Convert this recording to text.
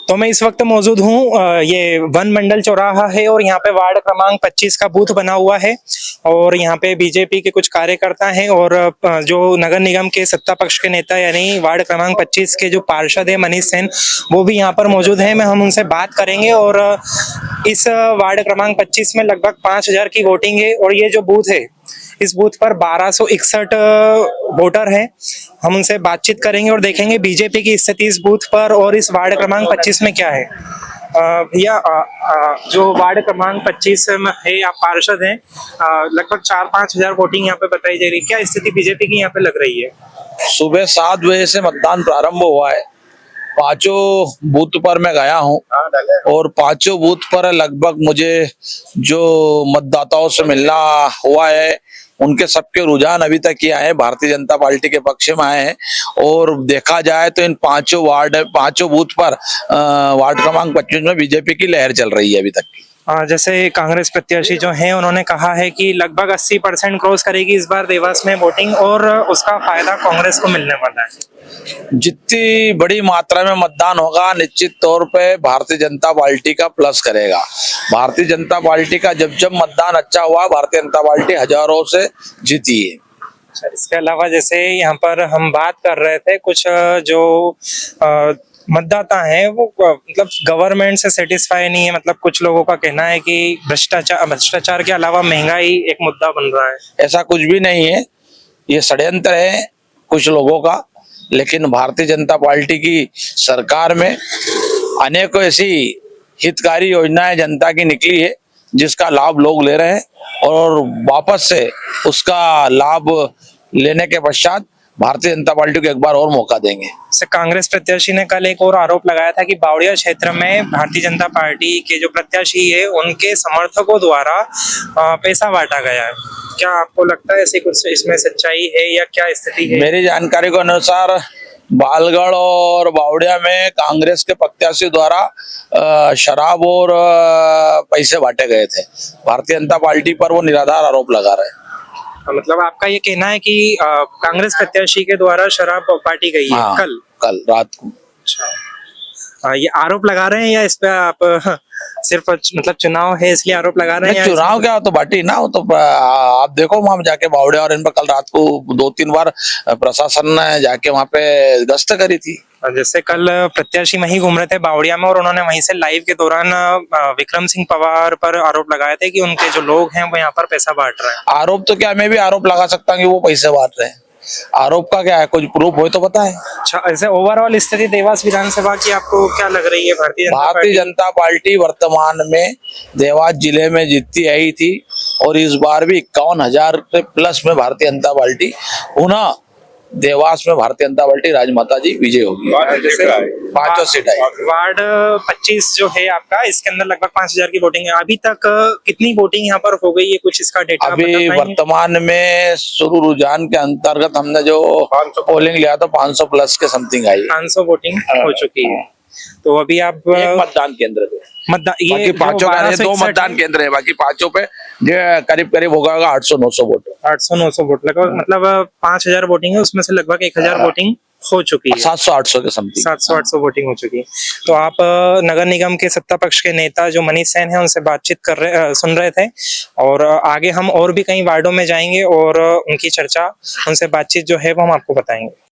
तो मैं इस वक्त मौजूद हूँ ये वन मंडल चौराहा है और यहाँ पे वार्ड क्रमांक 25 का बूथ बना हुआ है और यहाँ पे बीजेपी के कुछ कार्यकर्ता हैं और जो नगर निगम के सत्ता पक्ष के नेता यानी वार्ड क्रमांक 25 के जो पार्षद है मनीष सेन वो भी यहाँ पर मौजूद हैं। हम उनसे बात करेंगे और इस वार्ड क्रमांक 25 में लगभग 5000 की वोटिंग है और ये जो बूथ है इस बूथ पर 1261 वोटर हैं। हम उनसे बातचीत करेंगे और देखेंगे बीजेपी की स्थिति इस बूथ पर और इस वार्ड क्रमांक 25 में क्या है। भैया जो वार्ड क्रमांक 25 में है आप पार्षद हैं, लगभग 4-5 हजार वोटिंग यहाँ पे बताई जा रही है, क्या स्थिति बीजेपी की यहाँ पे लग रही है? सुबह 7 बजे से मतदान प्रारंभ हुआ है। पांचों बूथ पर मैं गया हूं और पांचों बूथ पर लगभग मुझे जो मतदाताओं से मिलना हुआ है उनके सबके रुझान अभी तक ये आए हैं, भारतीय जनता पार्टी के पक्ष में आए हैं। और देखा जाए तो इन पांचों बूथ पर वार्ड क्रमांक 25 में बीजेपी की लहर चल रही है अभी तक की। जैसे कांग्रेस प्रत्याशी जो हैं उन्होंने कहा है कि लगभग 80% क्रॉस करेगी इस बार देवास में वोटिंग और उसका फायदा कांग्रेस को मिलने वाला है। जितनी बड़ी मात्रा में मतदान होगा निश्चित तौर पे भारतीय जनता पार्टी का प्लस करेगा। भारतीय जनता पार्टी का जब मतदान अच्छा हुआ, भारतीय जनता पार्टी हजारों से जीती है। इसके अलावा जैसे यहाँ पर हम बात कर रहे थे कुछ जो मतदाता हैं वो मतलब गवर्नमेंट से सेटिस्फाई नहीं है, मतलब कुछ लोगों का कहना है कि भ्रष्टाचार के अलावा महंगाई एक मुद्दा बन रहा है। ऐसा कुछ भी नहीं है, ये षड्यंत्र है कुछ लोगों का। लेकिन भारतीय जनता पार्टी की सरकार में अनेकों ऐसी हितकारी योजनाएं जनता की निकली है जिसका लाभ लोग ले रहे हैं और वापस से उसका लाभ लेने के पश्चात भारतीय जनता पार्टी को एक बार और मौका देंगे। कांग्रेस प्रत्याशी ने कल एक और आरोप लगाया था कि बावड़िया क्षेत्र में भारतीय जनता पार्टी के जो प्रत्याशी है उनके समर्थकों द्वारा पैसा बांटा गया है। क्या आपको लगता है ऐसी कुछ इसमें सच्चाई है या क्या स्थिति है? मेरी जानकारी के अनुसार बालगढ़ और बावड़िया में कांग्रेस के प्रत्याशी द्वारा शराब और पैसे बांटे गए थे। भारतीय जनता पार्टी पर वो निराधार आरोप लगा रहे हैं। मतलब आपका ये कहना है कि कांग्रेस प्रत्याशी के द्वारा शराब बांटी गई है? कल रात को। अच्छा, ये आरोप लगा रहे हैं या इस पे आप सिर्फ मतलब चुनाव है इसलिए आरोप लगा रहे हैं? चुनाव क्या तो बांटी ना, तो आप देखो वहां जाके बावड़िया और इन पर कल रात को 2-3 बार प्रशासन ने जाके वहां पे गश्त करी थी। जैसे कल प्रत्याशी वहीं घूम रहे थे बावड़िया में और उन्होंने वहीं से लाइव के दौरान विक्रम सिंह पवार पर आरोप लगाए थे कि उनके जो लोग हैं वो यहाँ पर पैसा बांट रहे हैं। आरोप तो क्या, मैं भी आरोप लगा सकता हूँ कि वो पैसे बांट रहे हैं। आरोप का क्या है, कुछ प्रूफ हो तो बताएं। अच्छा, ऐसे ओवरऑल स्थिति देवास विधानसभा की आपको क्या लग रही है? भारतीय जनता पार्टी वर्तमान में देवास जिले में जीतती आई थी और इस बार भी 51,000 से प्लस में भारतीय जनता पार्टी पुनः देवास में भारतीय जनता पार्टी राजमाता जी विजय होगी। जैसे 5 सीट आई। वार्ड 25 जो है आपका, इसके अंदर लगभग 5000 की वोटिंग है। अभी तक कितनी वोटिंग यहाँ पर हो गई है, कुछ इसका डेटा? अभी वर्तमान में शुरू रुझान के अंतर्गत हमने जो पोलिंग लिया था 500 प्लस के समथिंग आई। 500 वोटिंग हो चुकी है। तो अभी आप मतदान केंद्र पे बाकी पांचों का 2 मतदान केंद्र है, बाकी पांचों पे करीब होगा 800-900 वोट। 800-900 वोट लगभग, मतलब 5000 वोटिंग है, उसमें से लगभग 1000 वोटिंग हो चुकी है। 700-800 के समथिंग 700-800 वोटिंग हो चुकी है। तो आप नगर निगम के सत्ता पक्ष के नेता जो मनीष सेन है उनसे बातचीत सुन रहे थे और आगे हम और भी कई वार्डों में जाएंगे और उनकी चर्चा, उनसे बातचीत जो है वो हम आपको बताएंगे।